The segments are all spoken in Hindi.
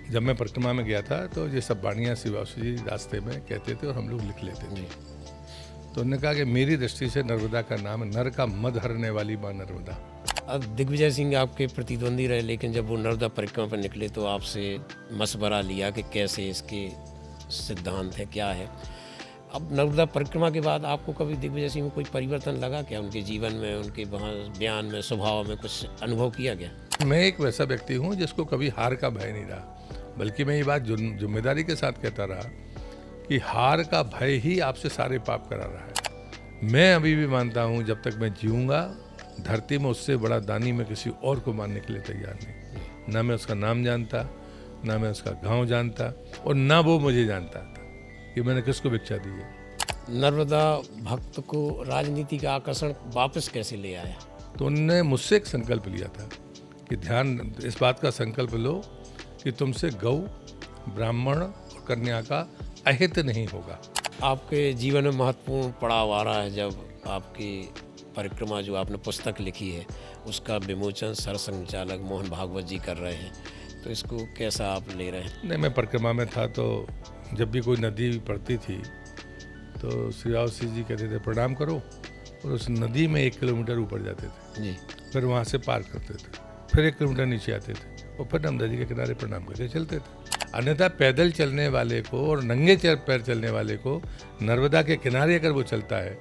जब मैं परिक्रमा में गया था तो ये सब वाणियाँ शिवाशी जी रास्ते में कहते थे और हम लोग लिख लेते थे। तो उन्होंने कहा कि मेरी दृष्टि से नर्मदा का नाम है, नर का मद हरने वाली माँ नर्मदा। अब दिग्विजय सिंह आपके प्रतिद्वंदी रहे, लेकिन जब वो नर्मदा परिक्रमा पर निकले तो आपसे मशवरा लिया कि कैसे इसके सिद्धांत है, क्या है। अब नर्मदा परिक्रमा के बाद आपको कभी दिग्विजय सिंह में कोई परिवर्तन लगा क्या, उनके जीवन में, उनके वहाँ बयान में, स्वभाव में कुछ अनुभव किया गया? मैं एक वैसा व्यक्ति हूँ जिसको कभी हार का भय नहीं रहा, बल्कि मैं ये बात जिम्मेदारी के साथ कहता रहा कि हार का भय ही आपसे सारे पाप करा रहा है। मैं अभी भी मानता हूँ जब तक मैं जीऊँगा धरती में उससे बड़ा दानी मैं किसी और को मानने के लिए तैयार नहीं। ना मैं उसका नाम जानता, ना मैं उसका गांव जानता, और ना वो मुझे जानता था कि मैंने किसको भिक्षा दी है। नर्मदा भक्त को राजनीति का आकर्षण वापस कैसे ले आया? तो उन्होंने मुझसे एक संकल्प लिया था कि ध्यान, इस बात का संकल्प लो कि तुमसे गौ, ब्राह्मण और कन्या का अहित नहीं होगा। आपके जीवन में महत्वपूर्ण पड़ाव आ रहा है जब आपकी परिक्रमा, जो आपने पुस्तक लिखी है, उसका विमोचन सरसंघचालक मोहन भागवत जी कर रहे हैं, तो इसको कैसा आप ले रहे हैं? नहीं, मैं परिक्रमा में था तो जब भी कोई नदी पड़ती थी तो श्री जी कहते थे प्रणाम करो, और उस नदी में 1 किलोमीटर ऊपर जाते थे जी। फिर वहाँ से पार करते थे, फिर 1 किलोमीटर नीचे आते थे और फिर नर्मदा जी के किनारे प्रणाम करके चलते थे। अन्यथा पैदल चलने वाले को और नंगे पैर चलने वाले को नर्मदा के किनारे अगर वो चलता है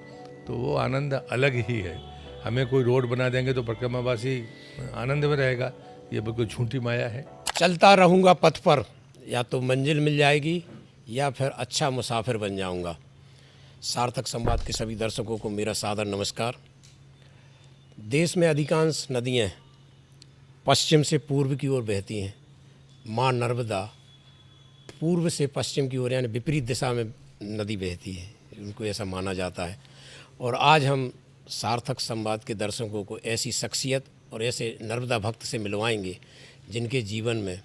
तो वो आनंद अलग ही है। हमें कोई रोड बना देंगे तो परिक्रमावासी आनंद में रहेगा, ये बिल्कुल झूठी माया है। चलता रहूँगा पथ पर, या तो मंजिल मिल जाएगी या फिर अच्छा मुसाफिर बन जाऊँगा। सार्थक संवाद के सभी दर्शकों को मेरा सादर नमस्कार। देश में अधिकांश नदियाँ पश्चिम से पूर्व की ओर बहती हैं। माँ नर्मदा पूर्व से पश्चिम की ओर, यानी विपरीत दिशा में नदी बहती है, उनको ऐसा माना जाता है। और आज हम सार्थक संवाद के दर्शकों को ऐसी शख्सियत और ऐसे नर्मदा भक्त से मिलवाएंगे जिनके जीवन में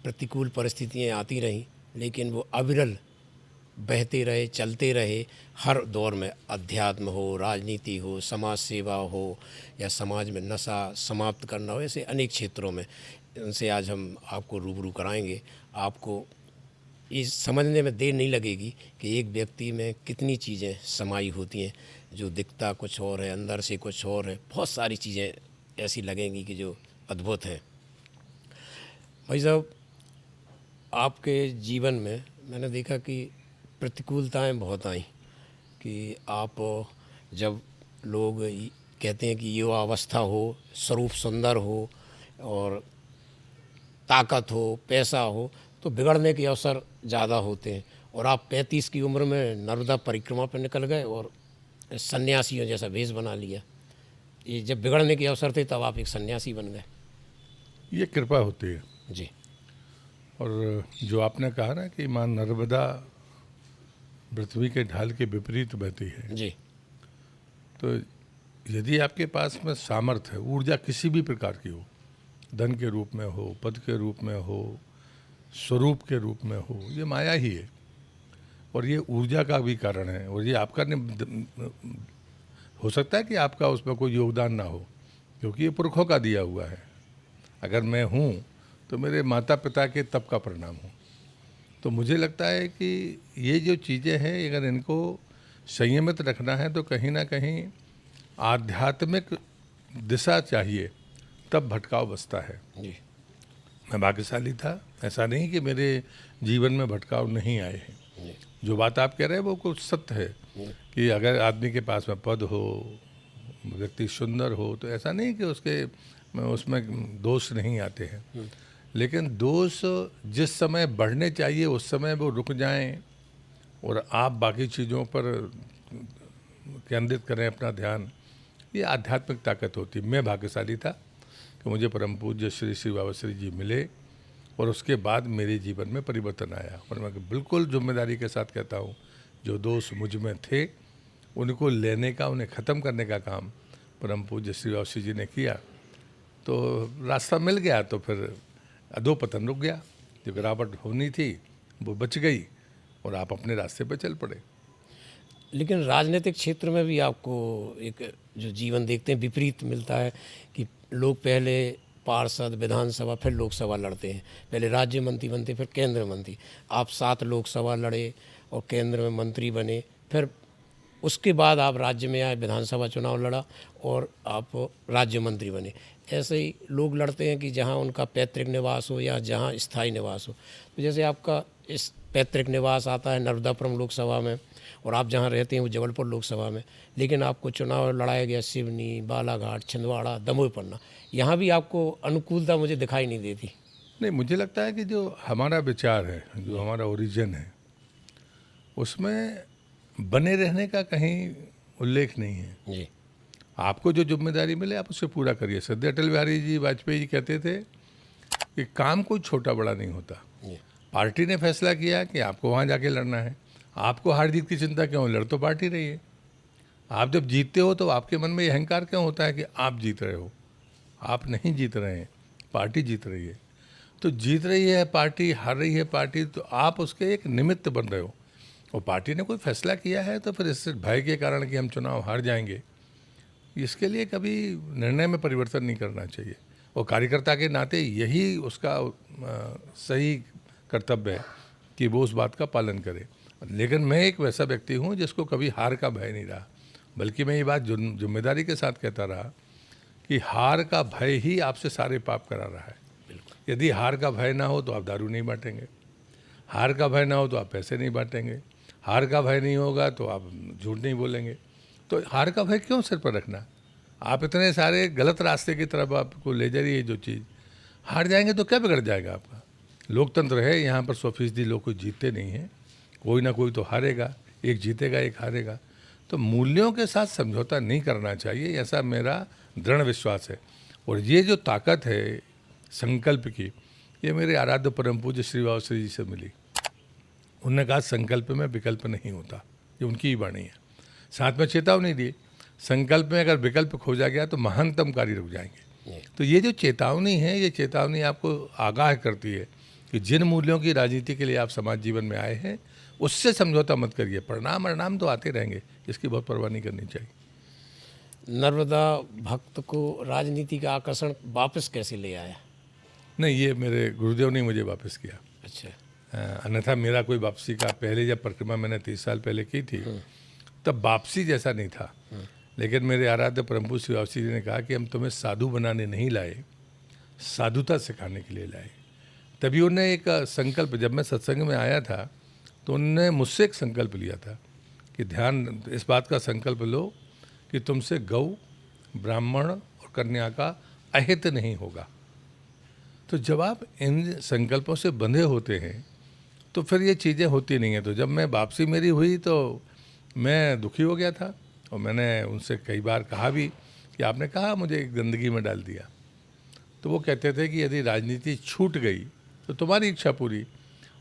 प्रतिकूल परिस्थितियाँ आती रहीं, लेकिन वो अविरल बहते रहे, चलते रहे। हर दौर में अध्यात्म हो, राजनीति हो, समाज सेवा हो, या समाज में नशा समाप्त करना हो, ऐसे अनेक क्षेत्रों में उनसे आज हम आपको रूबरू कराएंगे। आपको इस समझने में देर नहीं लगेगी कि एक व्यक्ति में कितनी चीज़ें समाई होती हैं, जो दिखता कुछ और है, अंदर से कुछ और है। बहुत सारी चीज़ें ऐसी लगेंगी कि जो अद्भुत हैं। भाई साहब, आपके जीवन में मैंने देखा कि प्रतिकूलताएं बहुत आई, कि आप जब लोग कहते हैं कि युवा अवस्था हो, स्वरूप सुंदर हो और ताकत हो, पैसा हो, तो बिगड़ने के अवसर ज़्यादा होते हैं। और आप 35 की उम्र में नर्मदा परिक्रमा पर निकल गए और सन्यासियों जैसा वेश बना लिया। ये जब बिगड़ने के अवसर थे तब आप एक सन्यासी बन गए। ये कृपा होती है। जी। और जो आपने कहा ना कि माँ नर्मदा पृथ्वी के ढाल के विपरीत बहती है, जी। तो यदि आपके पास में सामर्थ्य है, ऊर्जा किसी भी प्रकार की हो, धन के रूप में हो, पद के रूप में हो, स्वरूप के रूप में हो, ये माया ही है और ये ऊर्जा का भी कारण है। और ये आपका हो सकता है कि आपका उसमें कोई योगदान ना हो, क्योंकि ये पुरखों का दिया हुआ है। अगर मैं हूँ तो मेरे माता पिता के तप का परिणाम हूँ। तो मुझे लगता है कि ये जो चीज़ें हैं, अगर इनको संयमित रखना है तो कहीं ना कहीं आध्यात्मिक दिशा चाहिए, तब भटकाव बसता है। जी। मैं भाग्यशाली था, ऐसा नहीं कि मेरे जीवन में भटकाव नहीं आए हैं। जी। जो बात आप कह रहे हैं वो कुछ सत्य है कि अगर आदमी के पास में पद हो, व्यक्ति सुंदर हो, तो ऐसा नहीं कि उसमें दोष नहीं आते हैं। लेकिन दोष जिस समय बढ़ने चाहिए उस समय वो रुक जाएं और आप बाकी चीज़ों पर केंद्रित करें अपना ध्यान, ये आध्यात्मिक ताकत होती है। मैं भाग्यशाली था कि मुझे परम पूज्य श्री श्री बाबा श्री जी मिले और उसके बाद मेरे जीवन में परिवर्तन आया। और मैं बिल्कुल जिम्मेदारी के साथ कहता हूँ, जो दोष मुझ में थे उनको लेने का, उन्हें ख़त्म करने का काम परम पूज्य श्री बाबा श्री जी ने किया, तो रास्ता मिल गया। तो फिर अधोपतन रुक गया, जो गिरावट होनी थी वो बच गई और आप अपने रास्ते पर चल पड़े। लेकिन राजनीतिक क्षेत्र में भी आपको एक जो जीवन देखते हैं विपरीत मिलता है, कि लोग पहले पार्षद, विधानसभा, फिर लोकसभा लड़ते हैं। पहले राज्य मंत्री बनते, फिर केंद्र मंत्री। आप 7 लोकसभा लड़े और केंद्र में मंत्री बने, फिर उसके बाद आप राज्य में आए, विधानसभा चुनाव लड़ा और आप राज्य मंत्री बने। ऐसे ही लोग लड़ते हैं कि जहां उनका पैतृक निवास हो या जहां स्थायी निवास हो। तो जैसे आपका इस पैतृक निवास आता है नर्मदापुरम लोकसभा में और आप जहां रहते हैं वो जबलपुर लोकसभा में, लेकिन आपको चुनाव लड़ाया गया सिवनी, बालाघाट, छिंदवाड़ा, दमोह पन्ना। यहाँ भी आपको अनुकूलता मुझे दिखाई नहीं देती। नहीं, मुझे लगता है कि जो हमारा विचार है, जो हमारा ओरिजिन है, उसमें बने रहने का कहीं उल्लेख नहीं है। जी आपको जो जिम्मेदारी मिले आप उसे पूरा करिए। सदैव अटल बिहारी जी वाजपेयी जी कहते थे कि काम कोई छोटा बड़ा नहीं होता। जी पार्टी ने फैसला किया कि आपको वहाँ जाके लड़ना है, आपको हार जीत की चिंता क्यों? लड़ तो पार्टी रही है। आप जब जीतते हो तो आपके मन में ये अहंकार क्यों होता है कि आप जीत रहे हो? आप नहीं जीत रहे हैं, पार्टी जीत रही है। तो जीत रही है पार्टी, हार रही है पार्टी, तो आप उसके एक निमित्त बन रहे हो। और पार्टी ने कोई फैसला किया है तो फिर इससे भय के कारण कि हम चुनाव हार जाएंगे, इसके लिए कभी निर्णय में परिवर्तन नहीं करना चाहिए। और कार्यकर्ता के नाते यही उसका सही कर्तव्य है कि वो उस बात का पालन करे। लेकिन मैं एक वैसा व्यक्ति हूँ जिसको कभी हार का भय नहीं रहा, बल्कि मैं ये बात जिम्मेदारी के साथ कहता रहा कि हार का भय ही आपसे सारे पाप करा रहा है। यदि हार का भय ना हो तो आप दारू नहीं बांटेंगे, हार का भय ना हो तो आप पैसे नहीं बांटेंगे, हार का भय नहीं होगा तो आप झूठ नहीं बोलेंगे। तो हार का भय क्यों सिर पर रखना? आप इतने सारे गलत रास्ते की तरफ आपको ले जा रही है जो चीज़, हार जाएंगे तो क्या बिगड़ जाएगा आपका? लोकतंत्र है, यहाँ पर 100% लोग कोई जीतते नहीं हैं, कोई ना कोई तो हारेगा, एक जीतेगा एक हारेगा। तो मूल्यों के साथ समझौता नहीं करना चाहिए, ऐसा मेरा दृढ़ विश्वास है। और ये जो ताकत है संकल्प की, ये मेरे आराध्य परम पूज्य श्री बाबा जी से मिली। उन्होंने कहा संकल्प में विकल्प नहीं होता, ये उनकी ही वाणी है। साथ में चेतावनी दी, संकल्प में अगर विकल्प खोजा गया तो महानतम कार्य रुक जाएंगे। तो ये जो चेतावनी है, ये चेतावनी आपको आगाह करती है कि जिन मूल्यों की राजनीति के लिए आप समाज जीवन में आए हैं उससे समझौता मत करिए। परिणाम तो आते रहेंगे, इसकी बहुत परवाह नहीं करनी चाहिए। नर्मदा भक्त को राजनीति का आकर्षण वापस कैसे ले आया? नहीं, ये मेरे गुरुदेव ने मुझे वापस किया। अच्छा। अन्यथा मेरा कोई वापसी का, पहले जब परिक्रमा मैंने 30 साल पहले की थी तब वापसी जैसा नहीं था। लेकिन मेरे आराध्य परम पूज्य श्री वापसी जी ने कहा कि हम तुम्हें साधु बनाने नहीं लाए, साधुता सिखाने के लिए लाए। तभी उन्होंने एक संकल्प, जब मैं सत्संग में आया था तो उन्होंने मुझसे एक संकल्प लिया था कि ध्यान, इस बात का संकल्प लो कि तुमसे गौ, ब्राह्मण और कन्या का अहित नहीं होगा। तो जब आप इन संकल्पों से बंधे होते हैं तो फिर ये चीज़ें होती नहीं हैं। तो जब मैं वापसी मेरी हुई तो मैं दुखी हो गया था और मैंने उनसे कई बार कहा भी कि आपने कहा मुझे एक गंदगी में डाल दिया। तो वो कहते थे कि यदि राजनीति छूट गई तो तुम्हारी इच्छा पूरी,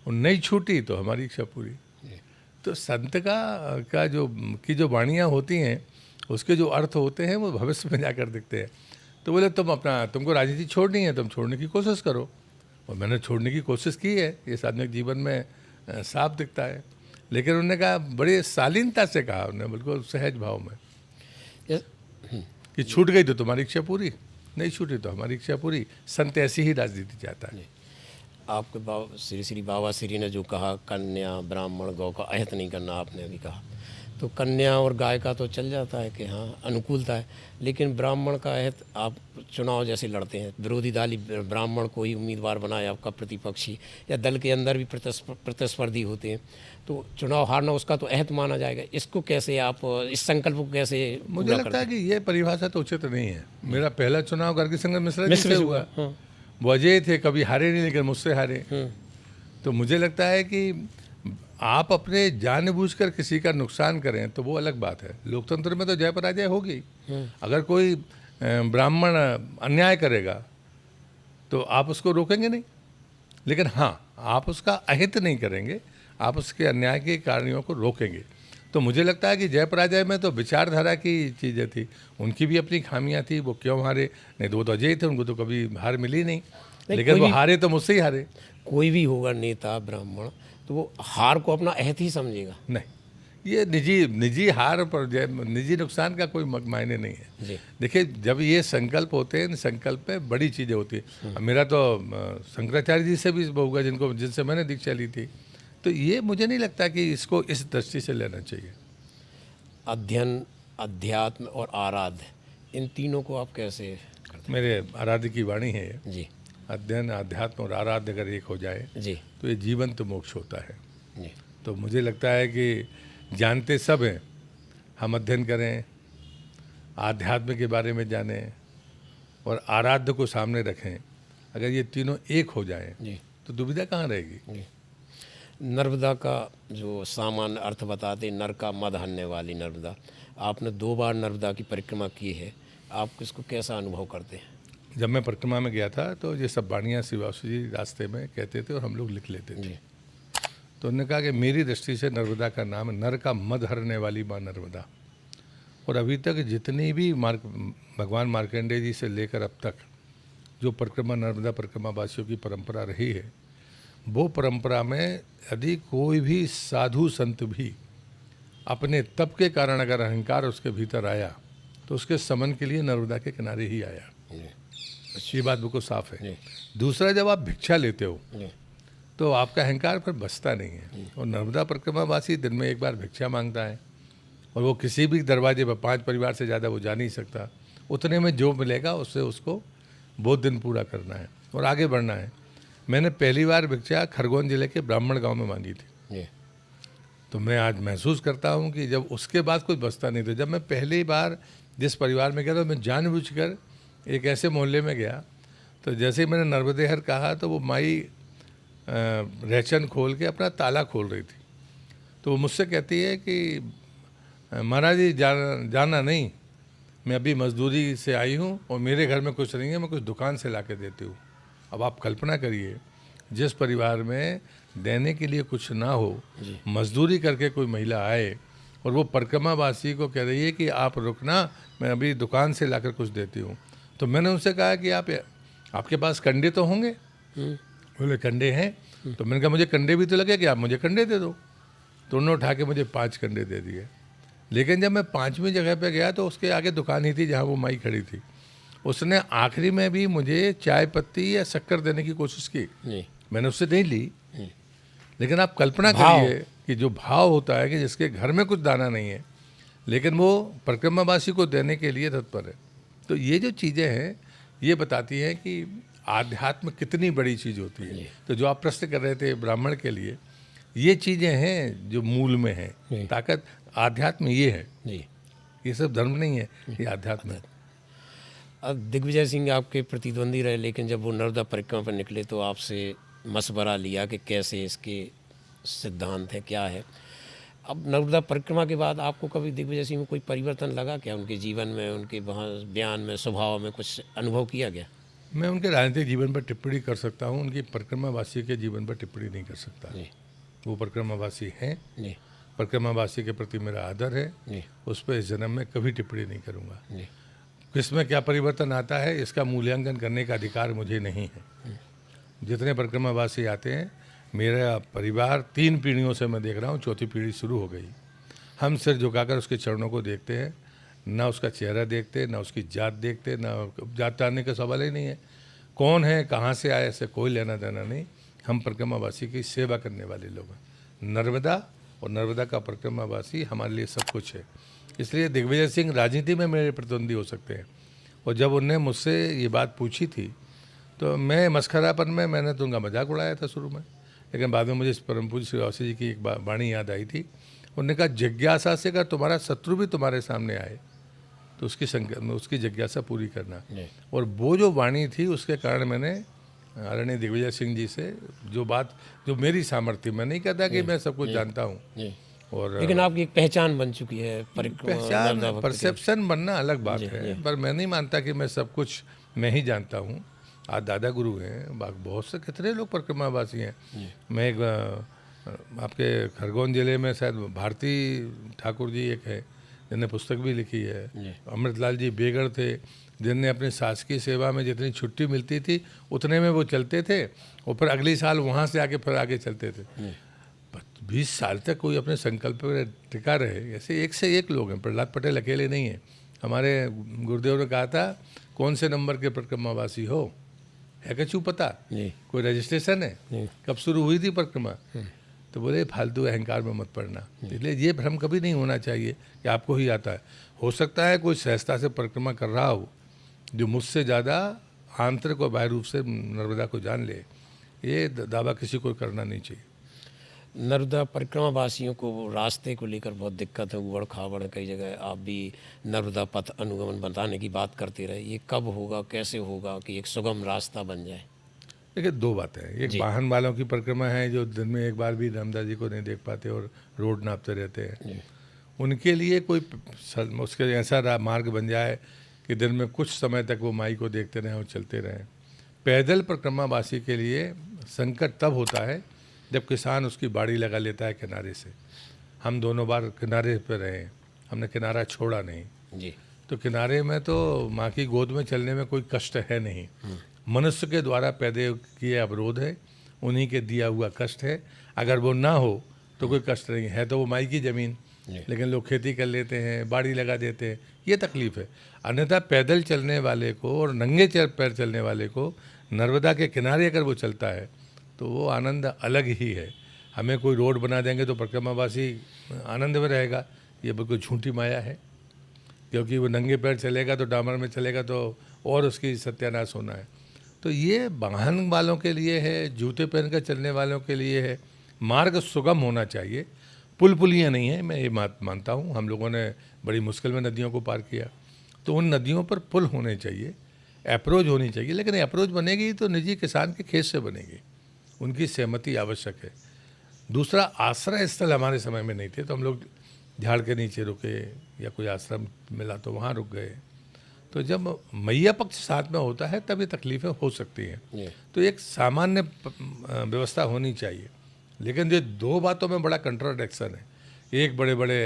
और नहीं छूटी तो हमारी इच्छा पूरी। तो संत का जो वाणियाँ होती हैं उसके जो अर्थ होते हैं वो भविष्य में जाकर दिखते हैं। तो बोले तुमको राजनीति छोड़नी है, तुम छोड़ने की कोशिश करो। और मैंने छोड़ने की कोशिश की है, ये साधनिक जीवन में साफ दिखता है। लेकिन उन्होंने कहा, बड़े शालीनता से कहा उन्होंने, बिल्कुल सहज भाव में, कि छूट गई तो तुम्हारी इच्छा पूरी, नहीं छूटी तो हमारी इच्छा पूरी। संत ऐसी ही राजनीति चाहता है। आपके बाबा श्री बाबा श्री ने जो कहा कन्या, ब्राह्मण, गौ का अहित नहीं करना, आपने अभी कहा, तो कन्या और गाय का तो चल जाता है कि हाँ अनुकूलता है, लेकिन ब्राह्मण का अहित आप चुनाव जैसे लड़ते हैं, विरोधी दल ब्राह्मण को ही उम्मीदवार बनाए आपका प्रतिपक्षी, या दल के अंदर भी प्रतिस्पर्धी होते हैं, तो चुनाव हारना उसका तो अहित माना जाएगा। इसको कैसे आप, इस संकल्प को कैसे? मुझे लगता है कि ये परिभाषा तो उचित नहीं है। मेरा पहला चुनाव गर्गी संघ मिश्रा जी से हुआ। वो अजय थे, कभी हारे नहीं, लेकिन मुझसे हारे। तो मुझे लगता है कि आप अपने जानबूझकर किसी का नुकसान करें तो वो अलग बात है। लोकतंत्र में तो जय पराजय होगी। अगर कोई ब्राह्मण अन्याय करेगा तो आप उसको रोकेंगे नहीं, लेकिन हाँ, आप उसका अहित नहीं करेंगे, आप उसके अन्याय के कार्यों को रोकेंगे। तो मुझे लगता है कि जय पराजय में तो विचारधारा की चीज़ें थी, उनकी भी अपनी खामियां थी। वो क्यों हारे? नहीं तो वो तो अजय थे, उनको तो कभी हार मिली नहीं, लेकिन वो हारे तो मुझसे ही हारे। कोई भी होगा नेता ब्राह्मण, तो वो हार को अपना अहित ही समझेगा। नहीं, ये निजी हार पर निजी नुकसान का कोई मायने नहीं है। जी। देखिए, जब ये संकल्प होते हैं, इन संकल्प में बड़ी चीज़ें होती हैं। अब मेरा तो शंकराचार्य जी से भी होगा, जिनसे मैंने दीक्षा ली थी। तो ये मुझे नहीं लगता कि इसको इस दृष्टि से लेना चाहिए। अध्ययन, अध्यात्म और आराध्य, इन तीनों को आप कैसे करते मेरे आराध्य की वाणी है ये। हैं? जी अध्ययन, अध्यात्म और आराध्य अगर एक हो जाए जी तो ये जीवन तो मोक्ष होता है। जी तो मुझे लगता है कि जानते सब हैं, हम अध्ययन करें, आध्यात्म के बारे में जानें और आराध्य को सामने रखें। अगर ये तीनों एक हो जाएं जी तो दुविधा कहाँ रहेगी। जी। नर्मदा का जो सामान्य अर्थ बताते, नर का मद हरने वाली नर्मदा। आपने 2 बार नर्मदा की परिक्रमा की है, आप इसको कैसा अनुभव करते हैं? जब मैं परिक्रमा में गया था तो ये सब वाणियाँ श्रीवास्तव जी रास्ते में कहते थे और हम लोग लिख लेते थे। जी तो उन्होंने कहा कि मेरी दृष्टि से नर्मदा का नाम है नर का मद हरने वाली माँ नर्मदा। और अभी तक जितनी भी भगवान मार्कंडेय जी से लेकर अब तक जो परिक्रमा, नर्मदा परिक्रमा वासियों की परंपरा रही है, वो परंपरा में यदि कोई भी साधु संत भी अपने तप के कारण अगर अहंकार उसके भीतर आया तो उसके समन के लिए नर्मदा के किनारे ही आया। जी ये बात बिल्कुल साफ है। जी दूसरा, जब आप भिक्षा लेते हो जी तो आपका अहंकार फिर बचता नहीं है। और नर्मदा परिक्रमा वासी दिन में एक बार भिक्षा मांगता है और वो किसी भी दरवाजे पर 5 परिवार से ज़्यादा वो जा नहीं सकता। उतने में जो मिलेगा उससे उसको बहुत दिन पूरा करना है और आगे बढ़ना है। मैंने पहली बार भिक्षा खरगोन जिले के ब्राह्मण गांव में मांगी थी। जी तो मैं आज महसूस करता हूं कि जब उसके बाद कुछ बचता नहीं था। जब मैं पहली बार जिस परिवार में गया तो मैं जानबूझकर एक ऐसे मोहल्ले में गया, तो जैसे ही मैंने नर्मदेहर कहा तो वो माई रेचन खोल के अपना ताला खोल रही थी। तो वो मुझसे कहती है कि महाराज जी जाना नहीं, मैं अभी मजदूरी से आई हूँ और मेरे घर में कुछ नहीं है, मैं कुछ दुकान से ला के देती हूँ। अब आप कल्पना करिए, जिस परिवार में देने के लिए कुछ ना हो, मजदूरी करके कोई महिला आए और वो परिक्रमा वासी को कह रही है कि आप रुकना, मैं अभी दुकान से लाकर कुछ देती हूँ। तो मैंने उनसे कहा कि आपके पास कंडे तो होंगे? बोले कंडे हैं। तो मैंने कहा मुझे कंडे भी तो लगे कि आप मुझे कंडे दे दो। तो उन्होंने उठा के मुझे 5 कंडे दे दिए। लेकिन जब मैं 5वीं जगह पे गया तो उसके आगे दुकान ही थी जहाँ वो माई खड़ी थी। उसने आखिरी में भी मुझे चाय पत्ती या शक्कर देने की कोशिश की। मैंने उससे नहीं ली। लेकिन आप कल्पना करिए कि जो भाव होता है कि जिसके घर में कुछ दाना नहीं है लेकिन वो परिक्रमावासी को देने के लिए तत्पर है। तो ये जो चीज़ें हैं ये बताती हैं कि आध्यात्म कितनी बड़ी चीज़ होती है। तो जो आप प्रश्न कर रहे थे ब्राह्मण के लिए, ये चीज़ें हैं जो मूल में हैं। ताकत आध्यात्म ये है जी। ये सब धर्म नहीं है, ये आध्यात्म है। अब दिग्विजय सिंह आपके प्रतिद्वंदी रहे, लेकिन जब वो नर्मदा परिक्रमा पर निकले तो आपसे मशवरा लिया कि कैसे इसके सिद्धांत है, क्या है। अब नर्मदा परिक्रमा के बाद आपको कभी दिग्विजय सिंह में कोई परिवर्तन लगा क्या? उनके जीवन में, उनके वहाँ बयान में, स्वभाव में कुछ अनुभव किया गया? मैं उनके राजनीतिक जीवन पर टिप्पणी कर सकता हूँ, उनकी परिक्रमावासी के जीवन पर टिप्पणी नहीं कर सकता। जी वो परिक्रमावासी हैं, जी परिक्रमावासी के प्रति मेरा आदर है। जी उस पर इस जन्म में कभी टिप्पणी नहीं करूँगा। जी किसमें क्या परिवर्तन आता है इसका मूल्यांकन करने का अधिकार मुझे नहीं है। जितने परिक्रमावासी आते हैं, मेरा परिवार 3 पीढ़ियों से मैं देख रहा हूँ, 4थी पीढ़ी शुरू हो गई। हम सिर झुकाकर उसके चरणों को देखते हैं, ना उसका चेहरा देखते, ना उसकी जात देखते, ना जात जानने का सवाल ही नहीं है। कौन है, कहाँ से आए, ऐसे कोई लेना देना नहीं। हम परिक्रमावासी की सेवा करने वाले लोग हैं। नर्मदा और नर्मदा का परिक्रमावासी हमारे लिए सब कुछ है। इसलिए दिग्विजय सिंह राजनीति में मेरे प्रतिद्वंदी हो सकते हैं। और जब उनने मुझसे ये बात पूछी थी तो मैं मस्खरापन में मैंने तो उनका मजाक उड़ाया था शुरू में, लेकिन बाद में मुझे इस परम पूज्य श्री वासी जी की एक वाणी याद आई थी। उन्होंने कहा, जिज्ञासा से अगर तुम्हारा शत्रु भी तुम्हारे सामने आए तो उसकी जिज्ञासा पूरी करना। और वो जो वाणी थी उसके कारण मैंने आदरणीय दिग्विजय सिंह जी से जो मेरी सामर्थ्य, मैं नहीं कहता कि मैं सब कुछ जानता हूँ। और लेकिन आपकी एक पहचान बन चुकी है। पहचान, परसेप्शन बनना अलग बात है, पर मैं नहीं मानता कि मैं सब कुछ मैं ही जानता हूँ। आज दादा गुरु हैं, बहुत से कितने लोग परिक्रमावासी हैं। मैं एक आपके खरगोन जिले में शायद भारती ठाकुर जी एक है जिन्होंने पुस्तक भी लिखी है। अमृतलाल जी बेगड़ थे जिनने अपनी शासकीय सेवा में जितनी छुट्टी मिलती थी उतने में वो चलते थे और फिर अगले साल वहाँ से आके फिर आगे चलते थे। 20 साल तक कोई अपने संकल्प पर टिका रहे, ऐसे एक से एक लोग हैं। प्रहलाद पटेल अकेले नहीं हैं। हमारे गुरुदेव ने कहा था, कौन से नंबर के परिक्रमावासी हो, है कछु पता, जी कोई रजिस्ट्रेशन है, जी कब शुरू हुई थी परिक्रमा? तो बोले फालतू अहंकार में मत पड़ना। इसलिए ये भ्रम कभी नहीं होना चाहिए कि आपको ही आता है। हो सकता है कोई सहजता से परिक्रमा कर रहा हो जो मुझसे ज़्यादा आंतरिक और बाह्य रूप से नर्मदा को जान ले, ये दावा किसी को करना नहीं चाहिए। नर्मदा परिक्रमा वासियों को रास्ते को लेकर बहुत दिक्कत है, उबड़ खाबड़, कई जगह आप भी नर्मदा पथ अनुगमन बताने की बात करते रहे। ये कब होगा, कैसे होगा कि एक सुगम रास्ता बन जाए? देखिए, दो बातें हैं। एक वाहन वालों की परिक्रमा है जो दिन में एक बार भी नर्मदा जी को नहीं देख पाते और रोड नापते रहते हैं। उनके लिए कोई उसके ऐसा मार्ग बन जाए कि दिन में कुछ समय तक वो माई को देखते रहें और चलते रहें। पैदल परिक्रमावासी के लिए संकट तब होता है जब किसान उसकी बाड़ी लगा लेता है किनारे से। हम दोनों बार किनारे पर रहे, हमने किनारा छोड़ा नहीं। जी तो किनारे में तो माँ की गोद में चलने में कोई कष्ट है नहीं। मनुष्य के द्वारा पैदा किए अवरोध है, उन्हीं के दिया हुआ कष्ट है। अगर वो ना हो तो कोई कष्ट नहीं है। तो वो माई की ज़मीन, लेकिन लोग खेती कर लेते हैं, बाड़ी लगा देते हैं, ये तकलीफ़ है। अन्यथा पैदल चलने वाले को और नंगे पैर चलने वाले को नर्मदा के किनारे अगर वो चलता है तो वो आनंद अलग ही है। हमें कोई रोड बना देंगे तो परिक्रमावासी आनंद में रहेगा, ये बिल्कुल झूठी माया है। क्योंकि वो नंगे पैर चलेगा तो डामर में चलेगा तो और उसकी सत्यानाश होना है। तो ये वाहन वालों के लिए है, जूते पहन कर चलने वालों के लिए है। मार्ग सुगम होना चाहिए, पुल पुलियाँ नहीं है, मैं ये मानता हूँ। हम लोगों ने बड़ी मुश्किल में नदियों को पार किया, तो उन नदियों पर पुल होने चाहिए, अप्रोच होनी चाहिए। लेकिन अप्रोच बनेगी तो निजी किसान के खेत से बनेगी, उनकी सहमति आवश्यक है। दूसरा, आश्रय स्थल हमारे समय में नहीं थे, तो हम लोग झाड़ के नीचे रुके या कोई आश्रम मिला तो वहाँ रुक गए। तो जब मैया पक्ष साथ में होता है तब ये तकलीफ़ें हो सकती हैं। तो एक सामान्य व्यवस्था होनी चाहिए। लेकिन ये दो बातों में बड़ा कंट्राडिक्शन है। एक बड़े बड़े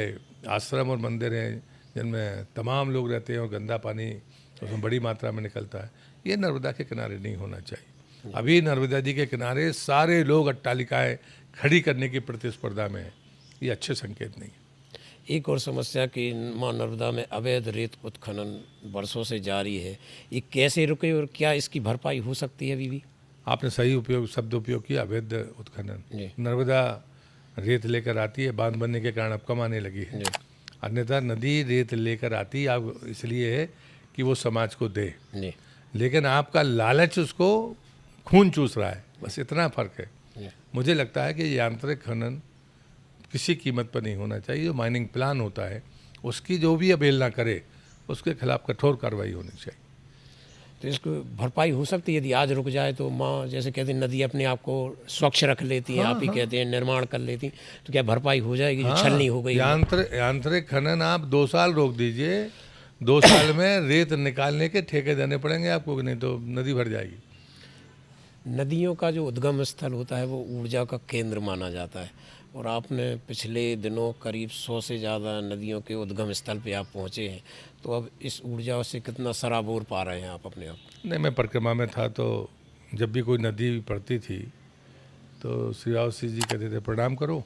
आश्रम और मंदिर हैं जिनमें तमाम लोग रहते हैं और गंदा पानी उसमें बड़ी मात्रा में निकलता है। ये नर्मदा के किनारे नहीं होना चाहिए। अभी नर्मदा जी के किनारे सारे लोग अट्टालिकाएँ खड़ी करने की प्रतिस्पर्धा में है, ये अच्छे संकेत नहीं है। एक और समस्या कि माँ नर्मदा में अवैध रेत उत्खनन वर्षों से जारी है, ये कैसे रुके और क्या इसकी भरपाई हो सकती है अभी भी? आपने सही शब्द उपयोग किया, अवैध उत्खनन। जी नर्मदा रेत लेकर आती है, बांध बनने के कारण अब कम आने लगी है। अन्यथा नदी रेत लेकर आती अब इसलिए है कि वो समाज को दे, जी लेकिन आपका लालच उसको खून चूस रहा है, बस इतना फर्क है। मुझे लगता है कि यांत्रिक खनन किसी कीमत पर नहीं होना चाहिए। जो माइनिंग प्लान होता है उसकी जो भी अवहेलना करे उसके खिलाफ कठोर कार्रवाई होनी चाहिए। तो इसको भरपाई हो सकती है यदि आज रुक जाए तो? माँ जैसे कहते हैं नदी अपने आप को स्वच्छ रख लेती है, आप ही कहते हैं निर्माण कर लेती, तो क्या भरपाई हो जाएगी जो छलनी हो गई? यांत्रिक खनन आप 2 साल रोक दीजिए, 2 साल में रेत निकालने के ठेके देने पड़ेंगे आपको, नहीं तो नदी भर जाएगी। नदियों का जो उद्गम स्थल होता है वो ऊर्जा का केंद्र माना जाता है, और आपने पिछले दिनों करीब 100 से ज़्यादा नदियों के उद्गम स्थल पे आप पहुँचे हैं, तो अब इस ऊर्जा से कितना सराबोर पा रहे हैं आप अपने आप? नहीं, मैं परिक्रमा में था तो जब भी कोई नदी पड़ती थी तो श्री राव सिंह जी कहते थे प्रणाम करो,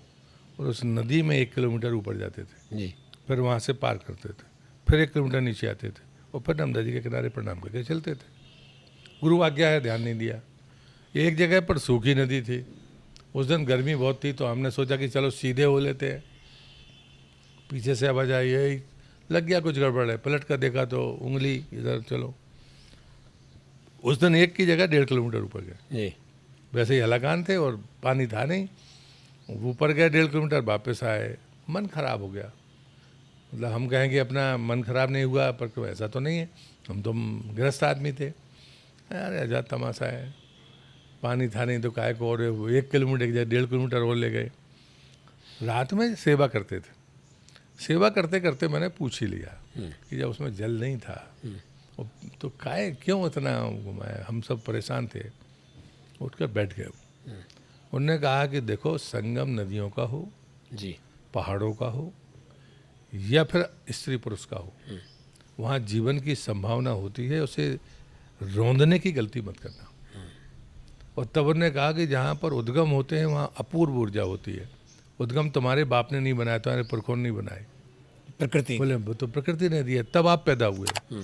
और उस नदी में 1 किलोमीटर ऊपर जाते थे जी, फिर वहाँ से पार करते थे, फिर 1 किलोमीटर नीचे आते थे और फिर नर्मदा जी के किनारे प्रणाम करके चलते थे। गुरु आज्ञा है, ध्यान नहीं दिया। एक जगह पर सूखी नदी थी, उस दिन गर्मी बहुत थी तो हमने सोचा कि चलो सीधे हो लेते हैं। पीछे से आवाज़ आई, है लग गया कुछ गड़बड़ है, पलट कर देखा तो उंगली इधर, चलो। उस दिन 1 की जगह 1.5 किलोमीटर ऊपर गए। जी वैसे ही हलाकान थे और पानी था नहीं, ऊपर गए 1.5 किलोमीटर, वापस आए, मन खराब हो गया। मतलब हम कहें कि अपना मन खराब नहीं हुआ, पर ऐसा तो नहीं है, हम तो गृहस्थ आदमी थे। अरे आजाद तमाशा है, पानी था नहीं तो काय को, और 1 किलोमीटर की जगह 1.5 किलोमीटर और ले गए। रात में सेवा करते थे, सेवा करते करते मैंने पूछ ही लिया कि जब उसमें जल नहीं था तो काय क्यों इतना घुमाया, हम सब परेशान थे। उठकर बैठ गए। उन्होंने कहा कि देखो, संगम नदियों का हो, जी, पहाड़ों का हो या फिर स्त्री पुरुष का हो, वहाँ जीवन की संभावना होती है, उसे रौंदने की गलती मत करना। और तब उन्होंने कहा कि जहाँ पर उद्गम होते हैं वहाँ अपूर्व ऊर्जा होती है, उद्गम तुम्हारे बाप ने नहीं बनाया, तुम्हारे पुरखों ने नहीं बनाए। प्रकृति। बोले वो तो प्रकृति ने दिया, तब आप पैदा हुए।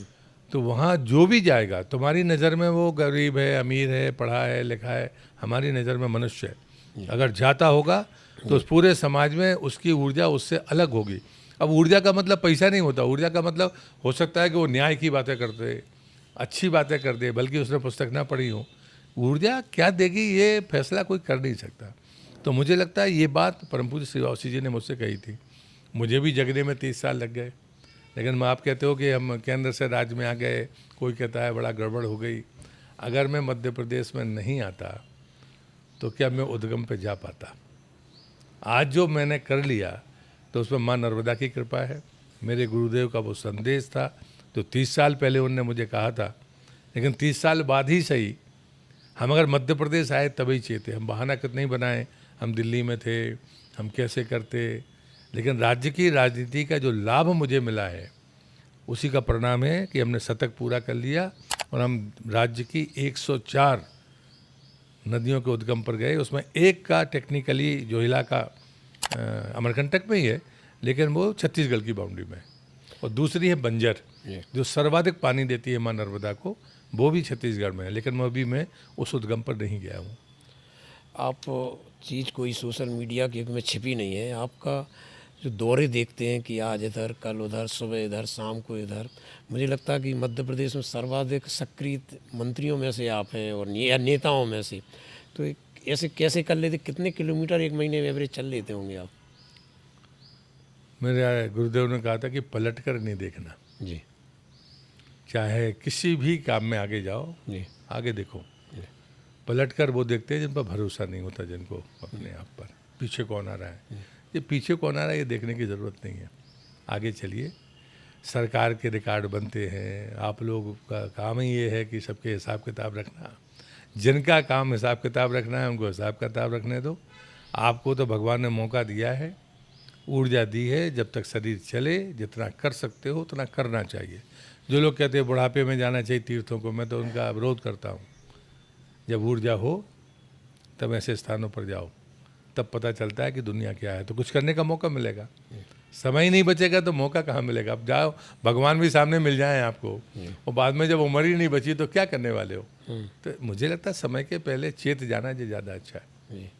तो वहाँ जो भी जाएगा, तुम्हारी नज़र में वो गरीब है, अमीर है, पढ़ा है, लिखा है, हमारी नज़र में मनुष्य है। अगर जाता होगा तो उस पूरे समाज में उसकी ऊर्जा उससे अलग होगी। अब ऊर्जा का मतलब पैसा नहीं होता, ऊर्जा का मतलब हो सकता है कि वो न्याय की बातें करते, अच्छी बातें कर दे, बल्कि उसने पुस्तक ना पढ़ी हो। ऊर्जा क्या देगी ये फैसला कोई कर नहीं सकता। तो मुझे लगता है ये बात परम पूज्य श्री वासी जी ने मुझसे कही थी। मुझे भी जगने में 30 साल लग गए, लेकिन आप कहते हो कि हम केंद्र से राज्य में आ गए, कोई कहता है बड़ा गड़बड़ हो गई। अगर मैं मध्य प्रदेश में नहीं आता तो क्या मैं उद्गम पे जा पाता? आज जो मैंने कर लिया तो उसमें माँ नर्मदा की कृपा है। मेरे गुरुदेव का वो संदेश था तो 30 साल पहले उन्होंने मुझे कहा था, लेकिन 30 साल बाद ही सही हम अगर मध्य प्रदेश आए तभी चेते। हम बहाना कितना ही बनाए, हम दिल्ली में थे, हम कैसे करते, लेकिन राज्य की राजनीति का जो लाभ मुझे मिला है उसी का परिणाम है कि हमने शतक पूरा कर लिया और हम राज्य की 104 नदियों के उद्गम पर गए। उसमें एक का टेक्निकली जोहिला का अमरकंटक में ही है, लेकिन वो छत्तीसगढ़ की बाउंड्री में है, और दूसरी है बंजर जो सर्वाधिक पानी देती है माँ नर्मदा को, वो भी छत्तीसगढ़ में है, लेकिन मैं उस उद्गम पर नहीं गया हूँ। आप चीज़ कोई सोशल मीडिया के में छिपी नहीं है। आपका जो दौरे देखते हैं कि आज इधर, कल उधर, सुबह इधर, शाम को इधर, मुझे लगता है कि मध्य प्रदेश में सर्वाधिक सक्रिय मंत्रियों में से आप हैं और या नेताओं में से। तो ऐसे कैसे कर लेते, कितने किलोमीटर एक महीने में एवरेज चल लेते होंगे आप? मेरे गुरुदेव ने कहा था कि पलट कर नहीं देखना जी। चाहे किसी भी काम में आगे जाओ जी। आगे देखो। पलट कर वो देखते हैं जिन पर भरोसा नहीं होता, जिनको अपने आप पर पीछे कौन आ रहा है। ये पीछे कौन आ रहा है ये देखने की ज़रूरत नहीं है, आगे चलिए। सरकार के रिकॉर्ड बनते हैं, आप लोग का काम ही ये है कि सबके हिसाब किताब रखना। जिनका काम हिसाब किताब रखना है उनको हिसाब किताब रखने दो। आपको तो भगवान ने मौका दिया है, ऊर्जा दी है, जब तक शरीर चले जितना कर सकते हो उतना करना चाहिए। जो लोग कहते हैं बुढ़ापे में जाना चाहिए तीर्थों को, मैं तो उनका विरोध करता हूँ। जब ऊर्जा हो तब ऐसे स्थानों पर जाओ, तब पता चलता है कि दुनिया क्या है, तो कुछ करने का मौका मिलेगा। समय ही नहीं बचेगा तो मौका कहाँ मिलेगा? अब जाओ, भगवान भी सामने मिल जाए आपको, और बाद में जब उम्र ही नहीं बची तो क्या करने वाले हो? तो मुझे लगता है समय के पहले चेत जाना जो ज़्यादा अच्छा है। जी।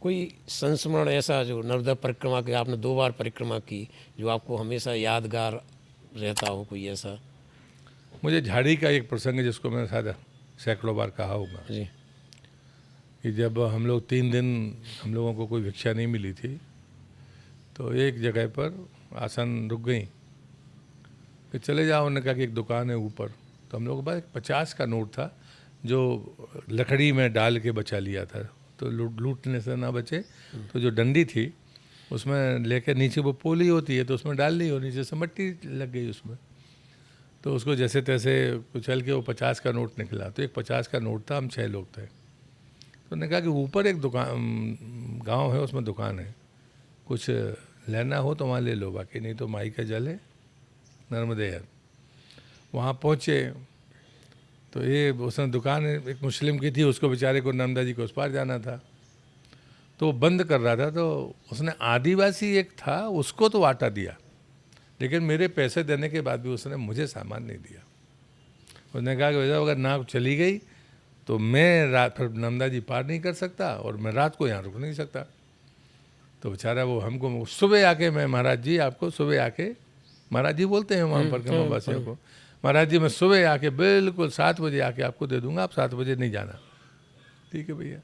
कोई संस्मरण ऐसा जो नर्मदा परिक्रमा के आपने 2 बार परिक्रमा की, जो आपको हमेशा यादगार रहता हो, कोई ऐसा? मुझे झाड़ी का एक प्रसंग है जिसको मैंने शायद सैकड़ों बार कहा होगा जी। कि जब हम लोग 3 दिन हम लोगों को कोई भिक्षा नहीं मिली थी, तो एक जगह पर आसन रुक गई कि चले जाओ। उन्होंने कहा कि एक दुकान है ऊपर, तो हम लोगों के पास एक 50 का नोट था जो लकड़ी में डाल के बचा लिया था, तो लूटने से ना बचे। तो जो डंडी थी उसमें लेकर, नीचे वो पोली होती है तो उसमें डाल ली, और नीचे से मिट्टी लग गई उसमें, तो उसको जैसे तैसे कुचल के वो 50 का नोट निकला। तो एक 50 का नोट था, हम 6 लोग थे। तो उन्होंने कहा कि ऊपर एक दुकान गांव है, उसमें दुकान है, कुछ लेना हो तो वहाँ ले लो, बाकी नहीं तो माई का जल है नर्मदे है। वहाँ पहुँचे तो ये उसने दुकान एक मुस्लिम की थी, उसको बेचारे को नर्मदा जी को उस पार जाना था, तो वो बंद कर रहा था। तो उसने आदिवासी एक था उसको तो आटा दिया, लेकिन मेरे पैसे देने के बाद भी उसने मुझे सामान नहीं दिया। उसने कहा कि भैया अगर नाव चली गई तो मैं रात फिर नर्मदा जी पार नहीं कर सकता और मैं रात को यहाँ रुक नहीं सकता। तो बेचारा वो हमको सुबह आके, मैं महाराज जी आपको सुबह आके, महाराज जी बोलते हैं वहाँ पर के वासियों को, महाराज जी मैं सुबह आके बिल्कुल 7 बजे आके आपको दे दूंगा, आप 7 बजे नहीं जाना। ठीक है भैया।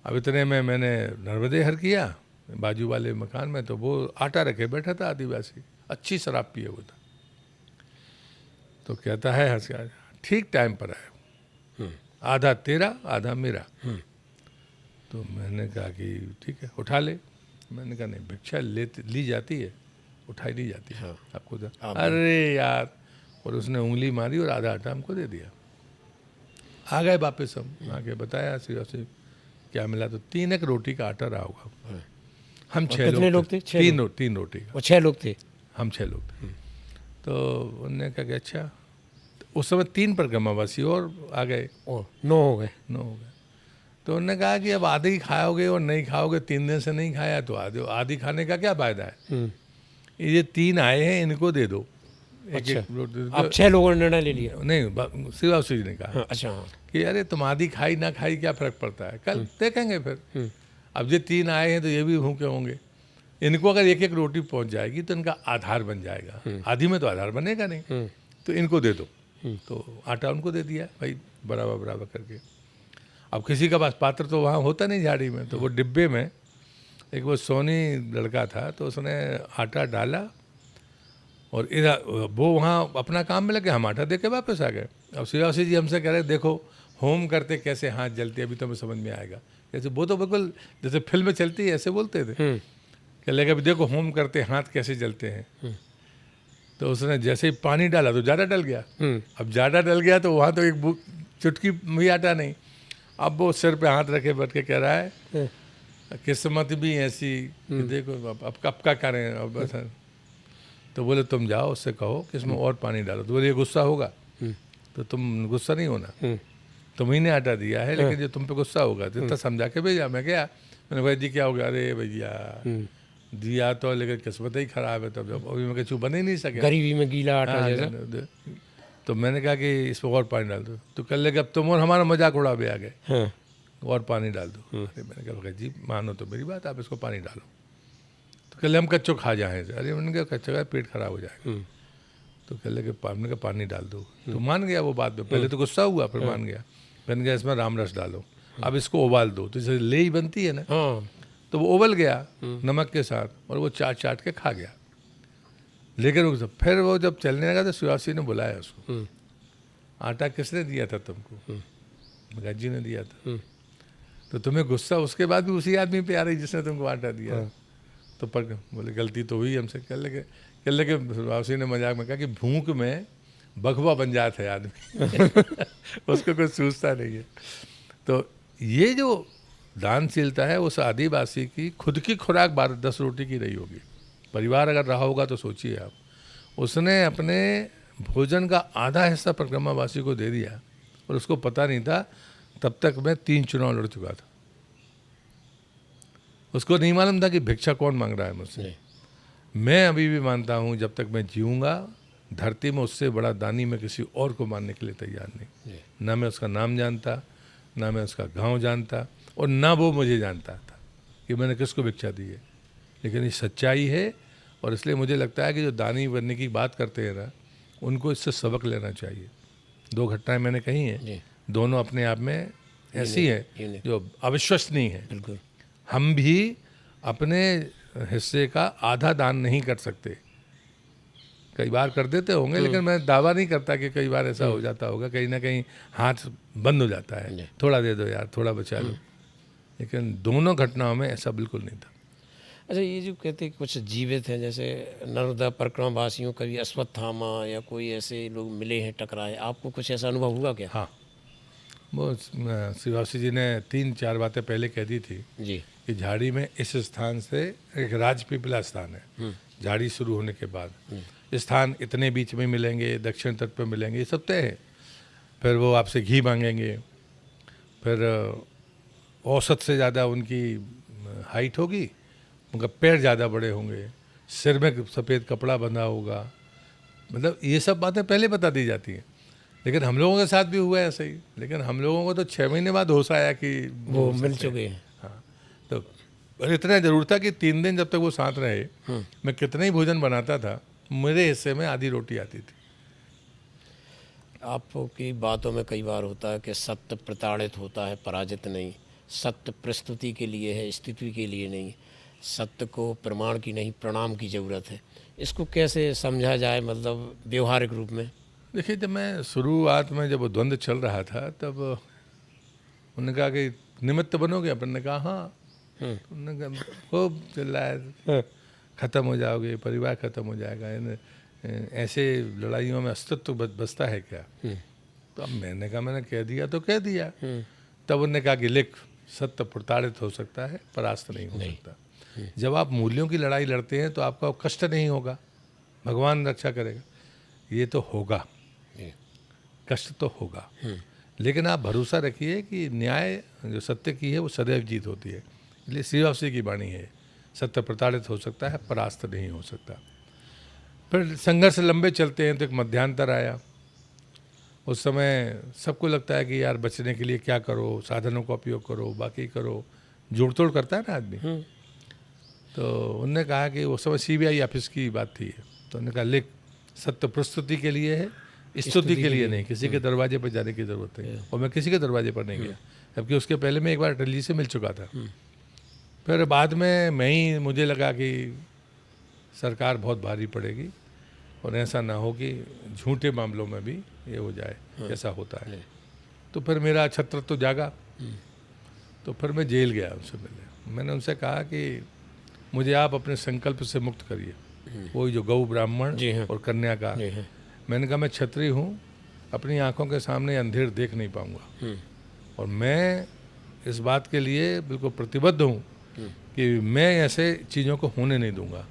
अब इतने में मैंने नर्मदे हर किया बाजू वाले मकान में, तो वो आटा रखे बैठा था आदिवासी, अच्छी शराब पिए हुआ था। तो कहता है हंस के, ठीक टाइम पर आए, आधा तेरा आधा मेरा। तो मैंने कहा कि ठीक है उठा ले। मैंने कहा नहीं, भिक्षा ली जाती है, उठाई नहीं जाती है। आपको अरे यार, और उसने उंगली मारी और आधा आटा हमको दे दिया। आ गए वापस, हम आके बताया ऐसे क्या मिला, तो 3 एक रोटी का आटा रहा होगा। हम 6 लोग थे, 3 रोटी का, वो 6 लोग थे, हम 6 लोग थे। तो उन्होंने कहा कि अच्छा, तो उस समय 3 परिक्रमावासी और आ गए, 9 हो गए। तो तो उन्होंने कहा कि अब आधी खाओगे और नहीं खाओगे, 3 दिन से नहीं खाया तो आधी खाने का क्या फ़ायदा है। ये 3 आए हैं, इनको दे दो एक अच्छा। एक रोटी दे दो। अब 6 लोगों ने निर्णय ले लिया। नहीं, श्रीवास्तव जी ने कहा हाँ, अच्छा हाँ। कि अरे तुम आधी खाई ना खाई क्या फ़र्क पड़ता है, कल देखेंगे फिर। अब ये 3 आए हैं तो ये भी भूखे होंगे, इनको अगर एक एक रोटी पहुंच जाएगी तो इनका आधार बन जाएगा। आधी में तो आधार बनेगा नहीं, तो इनको दे दो। तो आटा उनको दे दिया भाई, बराबर बराबर करके। अब किसी का पास पात्र तो वहाँ होता नहीं झाड़ी में, तो वो डिब्बे में एक वो सोनी लड़का था, तो उसने आटा डाला और इधर वो वहाँ अपना काम में लगे, हम आटा दे के वापस आ गए। अब श्रीवासी जी हमसे कह रहे देखो होम करते कैसे हाथ जलते, अभी तुम्हें समझ में आएगा। जैसे वो तो बिल्कुल जैसे फिल्म में चलती है ऐसे बोलते थे। कह लगे अभी देखो होम करते हाथ कैसे जलते हैं। तो उसने जैसे ही पानी डाला तो ज़्यादा डल गया। अब ज़्यादा डल गया तो वहाँ तो एक चुटकी भी आटा नहीं। अब वो सिर पे हाथ रखे बैठ के कह रहा है किस्मत भी ऐसी कि देखो अब कब का करें। अब बस तो बोले तुम जाओ उससे कहो कि इसमें और पानी डालो। तो बोले ये गुस्सा होगा, तो तुम गुस्सा नहीं होना, तुम्ही ने आटा दिया है लेकिन जो तुम पे गुस्सा होगा। तो इतना समझा के भेजा। मैं क्या, मैंने भाई जी क्या हो गया, अरे भैया दिया तो लेकिन किस्मत ही खराब है, तब जब अभी मैं कुछ बन ही नहीं सके, गरीबी में गीला आटा हाँ, जैसा। तो मैंने कहा कि इसमें और पानी डाल दो। तो कल लगे अब तुम और हमारा मजाक उड़ा भी आ गए, हाँ। और पानी डाल दो। अरे मैंने कहा भगत जी मानो तो मेरी बात, आप इसको पानी डालो। तो कल हम कच्चो खा जाए। अरे मैंने कहा कच्चा का पेट खराब हो जाएगा। तो कह लगे हमने कहा पानी डाल दो। तो मान गया वो बात में, पहले तो गुस्सा हुआ फिर मान गया। मैंने कहा इसमें राम रस डालो, अब इसको उबाल दो। तो जैसे ले ही बनती है ना, हाँ। तो वो उबल गया नमक के साथ, और वो चाट चाट के खा गया। लेकिन फिर वो जब चलने लगा तो शिवासी ने बुलाया उसको, आटा किसने दिया था तुमको? भगत जी ने दिया था। तो तुम्हें गुस्सा उसके बाद भी उसी आदमी पे आ रही जिसने तुमको आटा दिया। तो पर बोले गलती तो हुई हमसे। कह लगे शिवासी ने मजाक में कहा कि भूख में बखवा बन जाता है आदमी उसको कुछ सूझता नहीं है। तो ये जो दानशीलता है उस आदिवासी की खुद की खुराक 10 रोटी की रही होगी। परिवार अगर रहा होगा तो सोचिए आप, उसने अपने भोजन का आधा हिस्सा परिक्रमावासी को दे दिया और उसको पता नहीं था। तब तक मैं 3 चुनाव लड़ चुका था। उसको नहीं मालूम था कि भिक्षा कौन मांग रहा है मुझसे। मैं अभी भी मानता हूँ जब तक मैं जीऊँगा धरती में उससे बड़ा दानी मैं किसी और को मानने के लिए तैयार नहीं। ना मैं उसका नाम जानता, ना मैं उसका गांव जानता, और ना वो मुझे जानता था कि मैंने किसको भिक्षा दी है। लेकिन ये सच्चाई है, और इसलिए मुझे लगता है कि जो दानी बनने की बात करते हैं ना, उनको इससे सबक लेना चाहिए। 2 घटनाएं मैंने कही हैं, दोनों अपने आप में ऐसी हैं जो अविश्वसनीय है। बिल्कुल। हम भी अपने हिस्से का आधा दान नहीं कर सकते। कई बार कर देते होंगे, लेकिन मैं दावा नहीं करता कि कई बार ऐसा हो जाता होगा। कहीं ना कहीं हाथ बंद हो जाता है, थोड़ा दे दो यार, थोड़ा बचा लो। लेकिन दोनों घटनाओं में ऐसा बिल्कुल नहीं था। अच्छा, ये जो कहते हैं कुछ जीवित हैं, जैसे नर्मदा परिक्रमा वासियों कभी अश्वत्थामा या कोई ऐसे लोग मिले हैं, टकराए, आपको कुछ ऐसा अनुभव हुआ क्या? हाँ, वो श्रीवासी जी ने 3-4 बातें पहले कह दी थी जी। कि झाड़ी में इस स्थान से एक राजपीपला स्थान है, झाड़ी शुरू होने के बाद स्थान इतने बीच में मिलेंगे, दक्षिण तट पर मिलेंगे, ये सब तय है। फिर वो आपसे घी मांगेंगे, फिर औसत से ज़्यादा उनकी हाइट होगी, उनका पैर ज़्यादा बड़े होंगे, सिर में सफ़ेद कपड़ा बंधा होगा। मतलब ये सब बातें पहले बता दी जाती हैं। लेकिन हम लोगों के साथ भी हुआ है ऐसे ही। लेकिन हम लोगों को तो 6 महीने बाद होश आया कि वो मिल चुके हैं। हाँ, तो और इतना जरूर था कि 3 दिन जब तक वो साथ रहे, मैं कितना ही भोजन बनाता था, मेरे हिस्से में आधी रोटी आती थी। आपकी बातों में कई बार होता है कि सत्य प्रताड़ित होता है, पराजित नहीं। सत्य प्रस्तुति के लिए है, स्थिति के लिए नहीं। सत्य को प्रमाण की नहीं, प्रणाम की ज़रूरत है। इसको कैसे समझा जाए, मतलब व्यवहारिक रूप में? देखिए, जब मैं शुरुआत में जब वो द्वंद्व चल रहा था, तब उन्होंने कहा कि निमित्त बनोगे? अपन ने कहा हाँ। उन्होंने कहा खूब चिल्लाया, ख़त्म हो जाओगे, परिवार ख़त्म हो जाएगा, ऐसे लड़ाइयों में अस्तित्व बचता है क्या? तो अब मैंने कहा मैंने कह दिया तो कह दिया। तब उन्होंने कहा कि लिख, सत्य प्रताड़ित हो सकता है, परास्त नहीं हो सकता। जब आप मूल्यों की लड़ाई लड़ते हैं तो आपका कष्ट नहीं होगा, भगवान रक्षा करेगा। ये तो होगा, कष्ट तो होगा, लेकिन आप भरोसा रखिए कि न्याय जो सत्य की है वो सदैव जीत होती है। इसलिए श्रीवापसी की वाणी है, सत्य प्रताड़ित हो सकता है, परास्त नहीं हो सकता। फिर संघर्ष लंबे चलते हैं तो एक मध्यांतर आया। उस समय सबको लगता है कि यार बचने के लिए क्या करो, साधनों का उपयोग करो, बाकी करो, जोड़ तोड़ करता है ना आदमी। तो उनने कहा कि वो समय सीबीआई ऑफिस की बात थी, तो उन्होंने कहा लिख, सत्य प्रस्तुति के लिए है, स्तुति के लिए नहीं, किसी के दरवाजे पर जाने की ज़रूरत नहीं। और मैं किसी के दरवाजे पर नहीं गया, जबकि उसके पहले मैं एक बार अटल जी से मिल चुका था। फिर बाद में मुझे लगा कि सरकार बहुत भारी पड़ेगी और ऐसा ना हो कि झूठे मामलों में भी ये हो जाए, ऐसा होता है। तो फिर मेरा छत्र तो जागा। तो फिर मैं जेल गया उनसे मिलने। मैंने उनसे कहा कि मुझे आप अपने संकल्प से मुक्त करिए, वही जो गौ ब्राह्मण और कन्या का। मैंने कहा मैं क्षत्रिय हूँ, अपनी आंखों के सामने अंधेर देख नहीं पाऊंगा, और मैं इस बात के लिए बिल्कुल प्रतिबद्ध हूँ कि मैं ऐसे चीज़ों को होने नहीं दूंगा,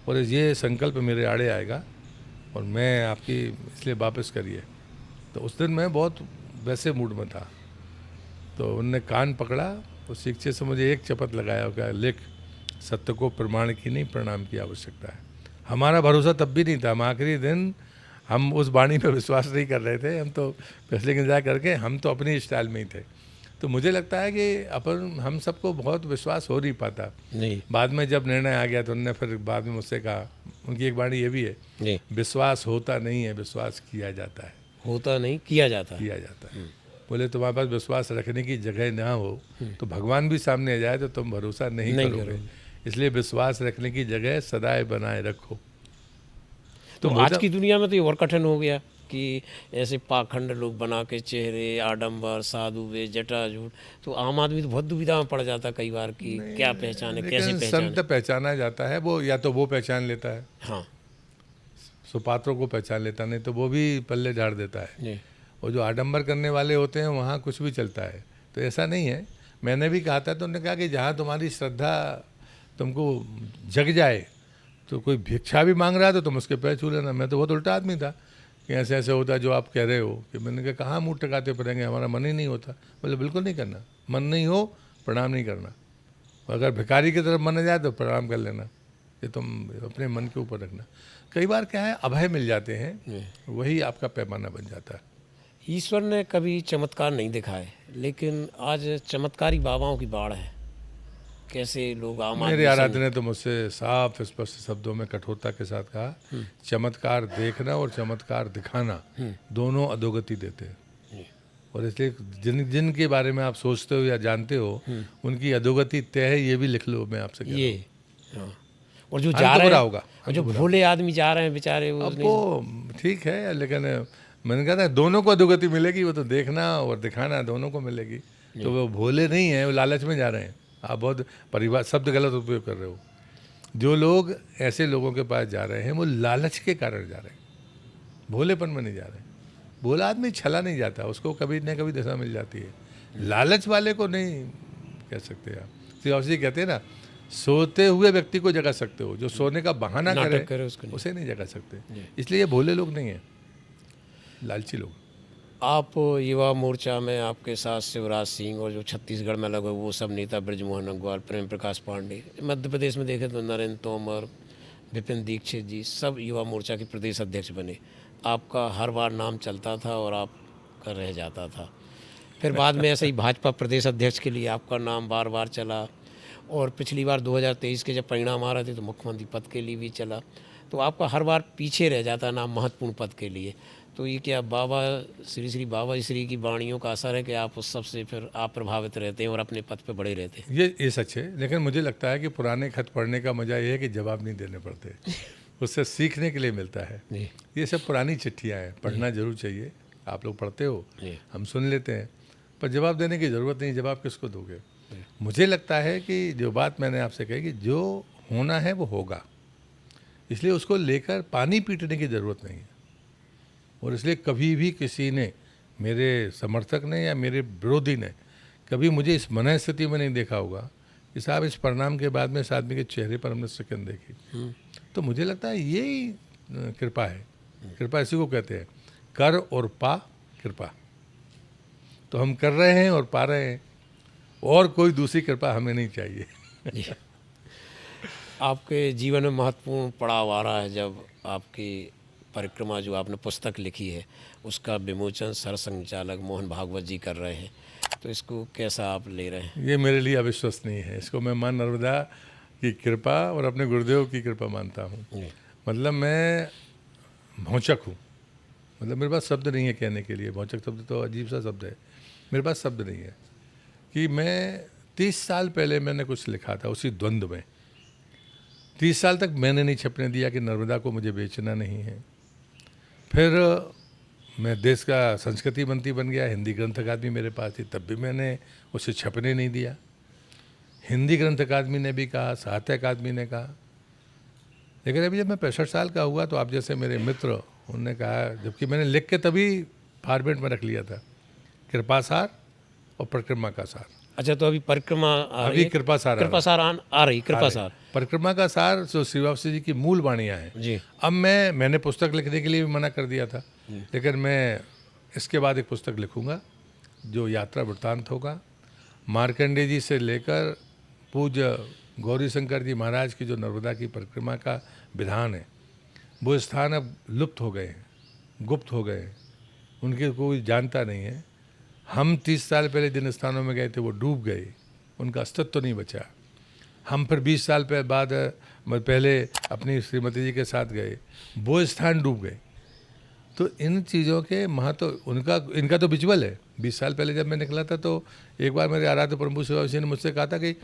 और ये संकल्प मेरे आड़े आएगा और मैं आपकी इसलिए वापस करिए। तो उस दिन मैं बहुत वैसे मूड में था। तो उनने कान पकड़ा, उस शिक्षक से मुझे एक चपत लगाया, क्या लिख, सत्य को प्रमाण की नहीं प्रणाम की आवश्यकता है। हमारा भरोसा तब भी नहीं था, हम आखिरी दिन हम उस वाणी पर विश्वास नहीं कर रहे थे, हम तो फैसले की इंतजार करके हम तो अपनी स्टाइल में ही थे। तो मुझे लगता है कि अपन हम सबको बहुत विश्वास हो नहीं पाता। नहीं, बाद में जब निर्णय आ गया तो उन्होंने फिर बाद में मुझसे कहा, उनकी एक वाणी ये भी है, विश्वास होता नहीं है, विश्वास किया जाता है। होता नहीं, किया जाता है। किया जाता है। बोले तुम्हारे पास विश्वास रखने की जगह ना हो तो भगवान भी सामने आ जाए तो तुम भरोसा नहीं करोगे। इसलिए विश्वास रखने की जगह सदाए बनाए रखो। तो आज की दुनिया में तो ये और कठिन हो गया कि ऐसे पाखंड लोग बना के चेहरे, आडंबर, साधु वे, जटाजूट, तो आम आदमी तो बहुत दुविधा में पड़ जाता कई बार कि क्या पहचाने, कैसे पहचाने। संत पहचाना जाता है, वो या तो वो पहचान लेता है, हाँ, सुपात्रों को पहचान लेता, नहीं तो वो भी पल्ले झाड़ देता है। और जो आडंबर करने वाले होते हैं वहाँ कुछ भी चलता है। तो ऐसा नहीं है। मैंने भी कहा था, तो उन्होंने कहा कि जहाँ तुम्हारी श्रद्धा तुमको जग जाए, तो कोई भिक्षा भी मांग रहा है तो तुम उसके पैर छू लेना। मैं तो बहुत उल्टा आदमी था कि ऐसे ऐसे होता है जो आप कह रहे हो। कि मैंने कहा कहाँ मुँह टकाते पड़ेंगे, हमारा मन ही नहीं होता। बोले बिल्कुल नहीं करना, मन नहीं हो प्रणाम नहीं करना, और अगर भिखारी की तरफ मन आ जाए तो प्रणाम कर लेना। ये तुम अपने मन के ऊपर रखना। कई बार क्या है, अभय मिल जाते हैं, वही आपका पैमाना बन जाता है। ईश्वर ने कभी चमत्कार नहीं दिखाए, लेकिन आज चमत्कारी बाबाओं की बाढ़ है। कैसे लोग आम मेरे आराध्य ने तो मुझसे साफ स्पष्ट शब्दों में कठोरता के साथ कहा, चमत्कार देखना और चमत्कार दिखाना दोनों अधोगति देते हैं। और इसलिए जिन के बारे में आप सोचते हो या जानते हो उनकी अधोगति तय है, ये भी लिख लो। मैं आपसे कह ये हाँ। और जो तो जा रहे होगा, और जो भोले आदमी जा रहे हैं बेचारे, वो ठीक है, लेकिन मैंने कहा था दोनों को अधोगति मिलेगी, वो तो देखना और दिखाना दोनों को मिलेगी। तो वो भोले नहीं है, वो लालच में जा रहे हैं। आप बहुत परिवार शब्द गलत उपयोग कर रहे हो। जो लोग ऐसे लोगों के पास जा रहे हैं वो लालच के कारण जा रहे हैं, भोलेपन में नहीं जा रहे। भोला आदमी छला नहीं जाता, उसको कभी न कभी दशा मिल जाती है। लालच वाले को नहीं कह सकते आप। श्री कहते हैं ना, सोते हुए व्यक्ति को जगा सकते हो, जो सोने का बहाना करे उसे नहीं जगा सकते। इसलिए ये भोले लोग नहीं हैं, लालची लोग। आप युवा मोर्चा में आपके साथ शिवराज सिंह और जो छत्तीसगढ़ में लगे वो सब नेता, ब्रजमोहन अग्रवाल, प्रेम प्रकाश पांडे, मध्य प्रदेश में देखें तो नरेंद्र तोमर, विपिन दीक्षित जी, सब युवा मोर्चा के प्रदेश अध्यक्ष बने। आपका हर बार नाम चलता था और आपका रह जाता था। फिर बाद में ऐसे ही भाजपा प्रदेश अध्यक्ष के लिए आपका नाम बार बार चला, और पिछली बार 2023 के जब परिणाम आ रहे थे तो मुख्यमंत्री पद के लिए भी चला। तो आपका हर बार पीछे रह जाता नाम महत्वपूर्ण पद के लिए। तो ये क्या बाबा श्री बाबा श्री की वाणियों का असर है कि आप उस सबसे फिर आप प्रभावित रहते हैं और अपने पद पे बड़े रहते हैं? ये सच है, लेकिन मुझे लगता है कि पुराने खत पढ़ने का मजा ये है कि जवाब नहीं देने पड़ते, उससे सीखने के लिए मिलता है। ये सब पुरानी चिट्ठियाँ हैं, पढ़ना जरूर चाहिए। आप लोग पढ़ते हो, हम सुन लेते हैं, पर जवाब देने की ज़रूरत नहीं। जवाब किसको दोगे? मुझे लगता है कि जो बात मैंने आपसे कही कि जो होना है वो होगा, इसलिए उसको लेकर पानी पीटने की ज़रूरत नहीं है। और इसलिए कभी भी किसी ने, मेरे समर्थक ने या मेरे विरोधी ने, कभी मुझे इस मन स्थिति में नहीं देखा होगा कि साहब इस परिणाम के बाद में इस आदमी के चेहरे पर हमने सिकन देखी। तो मुझे लगता है यही कृपा है। कृपा इसी को कहते हैं, कर और पा कृपा। तो हम कर रहे हैं और पा रहे हैं, और कोई दूसरी कृपा हमें नहीं चाहिए। जी। आपके जीवन में महत्वपूर्ण पड़ाव आ रहा है जब आपकी परिक्रमा जो आपने पुस्तक लिखी है उसका विमोचन सरसंघचालक मोहन भागवत जी कर रहे हैं, तो इसको कैसा आप ले रहे हैं? ये मेरे लिए अविश्वसनीय है। इसको मैं माँ नर्मदा की कृपा और अपने गुरुदेव की कृपा मानता हूँ। मतलब मैं भौचक हूँ, मतलब मेरे पास शब्द नहीं है कहने के लिए। भौचक शब्द तो अजीब सा शब्द है, मेरे पास शब्द नहीं है कि मैं 30 साल पहले मैंने कुछ लिखा था उसी द्वंद्व में। 30 साल तक मैंने नहीं छपने दिया कि नर्मदा को मुझे बेचना नहीं है। फिर मैं देश का संस्कृति मंत्री बन गया, हिंदी ग्रंथ अकादमी मेरे पास थी, तब भी मैंने उसे छपने नहीं दिया। हिंदी ग्रंथ अकादमी ने भी कहा, साहित्य अकादमी ने कहा। लेकिन अभी जब मैं 65 साल का हुआ तो आप जैसे मेरे मित्र उन्होंने कहा, जबकि मैंने लिख के तभी फॉर्मेट में रख लिया था, कृपासार और परिक्रमा का सार। अच्छा, तो अभी परिक्रमा अभी कृपासार आ रही कृपासार। परिक्रमा का सार जो श्रीवास्तव जी की मूल वाणियाँ हैं। जी। अब मैंने पुस्तक लिखने के लिए भी मना कर दिया था, लेकिन मैं इसके बाद एक पुस्तक लिखूंगा जो यात्रा वृत्तांत होगा। मार्कंडेय जी से लेकर पूज्य गौरी शंकर जी महाराज की जो नर्मदा की परिक्रमा का विधान है, वो स्थान अब लुप्त हो गए हैं, गुप्त हो गए हैं, उनके कोई जानता नहीं है। हम 30 साल पहले जिन स्थानों में गए थे वो डूब गए, उनका अस्तित्व तो नहीं बचा। हम फिर 20 साल बाद पहले अपनी श्रीमती जी के साथ गए, वो स्थान डूब गए। तो इन चीज़ों के महत्व इनका तो विजुअल है। 20 साल पहले जब मैं निकला था तो एक बार मेरे आराध्य प्रभु शिवाजी ने मुझसे कहा था कि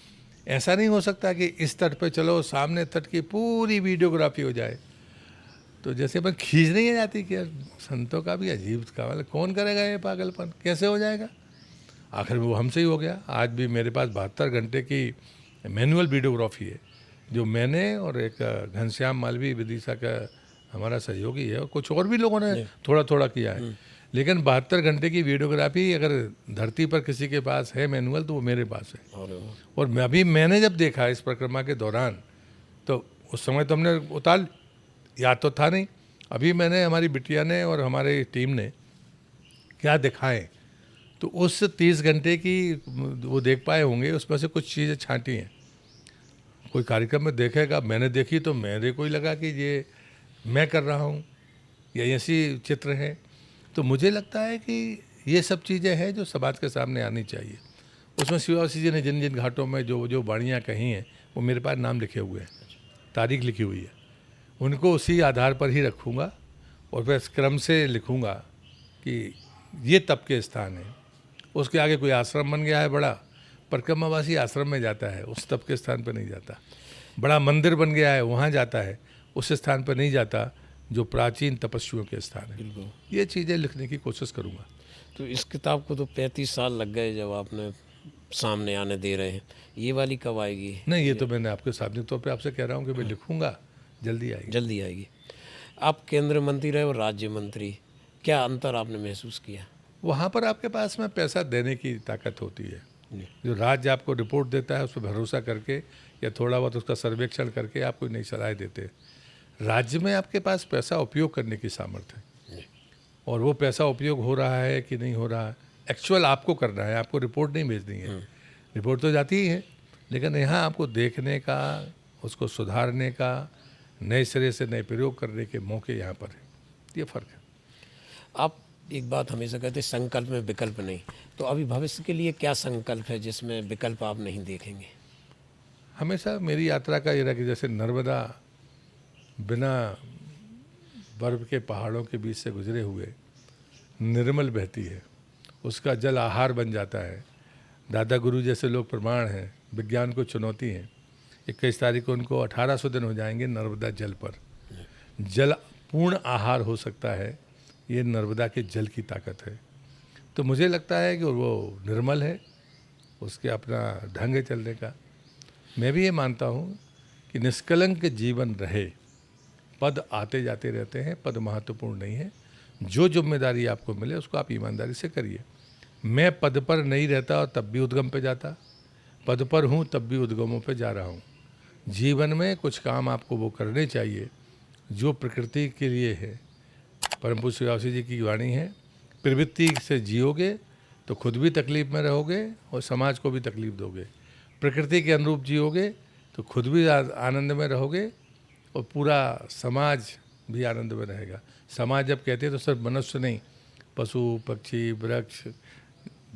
ऐसा नहीं हो सकता कि इस तट पे चलो, सामने तट की पूरी वीडियोग्राफी हो जाए। तो जैसे अपन खींच नहीं जाती कि यार संतों का भी अजीब का, मतलब कौन करेगा ये पागलपन, कैसे हो जाएगा। आखिर वो हमसे ही हो गया। आज भी मेरे पास 72 घंटे की मैनुअल वीडियोग्राफी है, जो मैंने और एक घनश्याम मालवी विदिशा का हमारा सहयोगी है, और कुछ और भी लोगों ने थोड़ा थोड़ा किया है। लेकिन 72 घंटे की वीडियोग्राफी अगर धरती पर किसी के पास है मैनुअल, तो वो मेरे पास है। और मैंने जब देखा इस परिक्रमा के दौरान, तो उस समय तो हमने उतार याद तो था नहीं। अभी मैंने, हमारी बिटिया ने और हमारी टीम ने क्या दिखाएं, तो उस 30 घंटे की वो देख पाए होंगे, उसमें से कुछ चीज़ें छांटी हैं। कोई कार्यक्रम में देखेगा, मैंने देखी तो मेरे को ही लगा कि ये मैं कर रहा हूँ या ऐसी चित्र हैं। तो मुझे लगता है कि ये सब चीज़ें हैं जो समाज के सामने आनी चाहिए। उसमें शिवासी जी ने जिन जिन घाटों में जो जो वाणियाँ कही हैं, वो मेरे पास नाम लिखे हुए हैं, तारीख लिखी हुई है। उनको उसी आधार पर ही रखूँगा और फिर क्रम से लिखूँगा कि ये तप के स्थान है। उसके आगे कोई आश्रम बन गया है बड़ा, परिक्रमावासी आश्रम में जाता है, उस तप के स्थान पर नहीं जाता। बड़ा मंदिर बन गया है, वहाँ जाता है, उस स्थान पर नहीं जाता जो प्राचीन तपस्वियों के स्थान है। ये चीज़ें लिखने की कोशिश करूँगा। तो इस किताब को तो 35 साल लग गए जब आपने सामने आने दे रहे हैं, ये वाली कब आएगी? नहीं, ये तो मैंने आपके सामने तौर पे आपसे कह रहा हूँ कि मैं लिखूँगा, जल्दी आएगी। जल्दी आएगी। आप केंद्र मंत्री रहे और राज्य मंत्री, क्या अंतर आपने महसूस किया? वहाँ पर आपके पास में पैसा देने की ताकत होती है। जो राज्य आपको रिपोर्ट देता है उस पर भरोसा करके या थोड़ा बहुत उसका सर्वेक्षण करके आप कोई नई सलाह देते हैं। राज्य में आपके पास पैसा उपयोग करने की सामर्थ्य है, और वो पैसा उपयोग हो रहा है कि नहीं हो रहा है, एक्चुअल आपको करना है, आपको रिपोर्ट नहीं भेजनी है। रिपोर्ट तो जाती ही है, लेकिन यहाँ आपको देखने का, उसको सुधारने का, नए सिरे से नए प्रयोग करने के मौके यहाँ पर है। ये फ़र्क है। आप एक बात हमेशा कहते हैं, संकल्प में विकल्प नहीं, तो अभी भविष्य के लिए क्या संकल्प है जिसमें विकल्प आप नहीं देखेंगे? हमेशा मेरी यात्रा का ये रहा कि जैसे नर्मदा बिना बर्फ़ के पहाड़ों के बीच से गुजरे हुए निर्मल बहती है, उसका जल आहार बन जाता है। दादा गुरु जैसे लोग प्रमाण हैं, विज्ञान को चुनौती हैं। 21 तारीख को उनको 1800 दिन हो जाएंगे नर्मदा जल पर। जल पूर्ण आहार हो सकता है, ये नर्मदा के जल की ताकत है। तो मुझे लगता है कि वो निर्मल है, उसके अपना ढंग है चलने का। मैं भी ये मानता हूँ कि निष्कलंक जीवन रहे। पद आते जाते रहते हैं, पद महत्वपूर्ण नहीं है। जो जिम्मेदारी आपको मिले उसको आप ईमानदारी से करिए। मैं पद पर नहीं रहता और तब भी उद्गम पे जाता, पद पर हूँ तब भी उद्गमों पे जा रहा हूँ। जीवन में कुछ काम आपको वो करने चाहिए जो प्रकृति के लिए है। परम पूज्य शिवासी जी की वाणी है, प्रवृत्ति से जियोगे तो खुद भी तकलीफ़ में रहोगे और समाज को भी तकलीफ़ दोगे। प्रकृति के अनुरूप जियोगे तो खुद भी आनंद में रहोगे और पूरा समाज भी आनंद में रहेगा। समाज जब कहते हैं तो सिर्फ मनुष्य नहीं, पशु पक्षी वृक्ष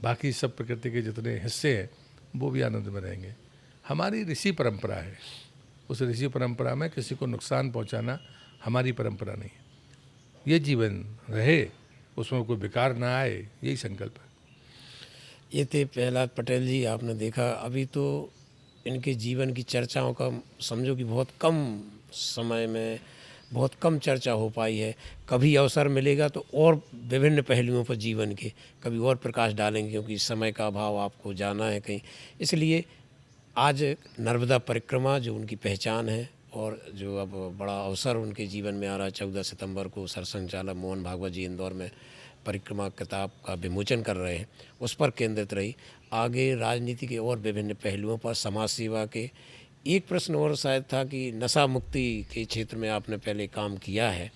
बाकी सब प्रकृति के जितने हिस्से हैं वो भी आनंद में रहेंगे। हमारी ऋषि परंपरा है, उस ऋषि परंपरा में किसी को नुकसान पहुंचाना हमारी परंपरा नहीं है। ये जीवन रहे, उसमें कोई विकार ना आए, यही संकल्प है। ये थे प्रहलाद पटेल जी। आपने देखा अभी तो इनके जीवन की चर्चाओं का समझो कि बहुत कम समय में बहुत कम चर्चा हो पाई है। कभी अवसर मिलेगा तो और विभिन्न पहलुओं पर जीवन के कभी और प्रकाश डालेंगे, क्योंकि समय का अभाव, आपको जाना है कहीं। इसलिए आज नर्मदा परिक्रमा जो उनकी पहचान है और जो अब बड़ा अवसर उनके जीवन में आ रहा है, 14 सितंबर को सरसंघचालक मोहन भागवत जी इंदौर में परिक्रमा किताब का विमोचन कर रहे हैं, उस पर केंद्रित रही। आगे राजनीति के और विभिन्न पहलुओं पर, समाज सेवा के। एक प्रश्न और शायद था कि नशा मुक्ति के क्षेत्र में आपने पहले काम किया है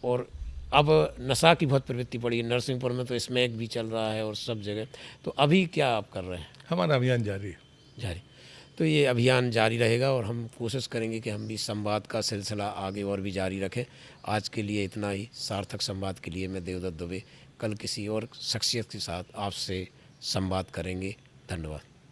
और अब नशा की बहुत प्रवृत्ति पड़ी है। नरसिंहपुर में तो स्मैक भी चल रहा है और सब जगह, तो अभी क्या आप कर रहे हैं? हमारा अभियान जारी है। जारी। तो ये अभियान जारी रहेगा और हम कोशिश करेंगे कि हम भी संवाद का सिलसिला आगे और भी जारी रखें। आज के लिए इतना ही। सार्थक संवाद के लिए मैं देवदत्त दुबे। कल किसी और शख्सियत के साथ आपसे संवाद करेंगे। धन्यवाद।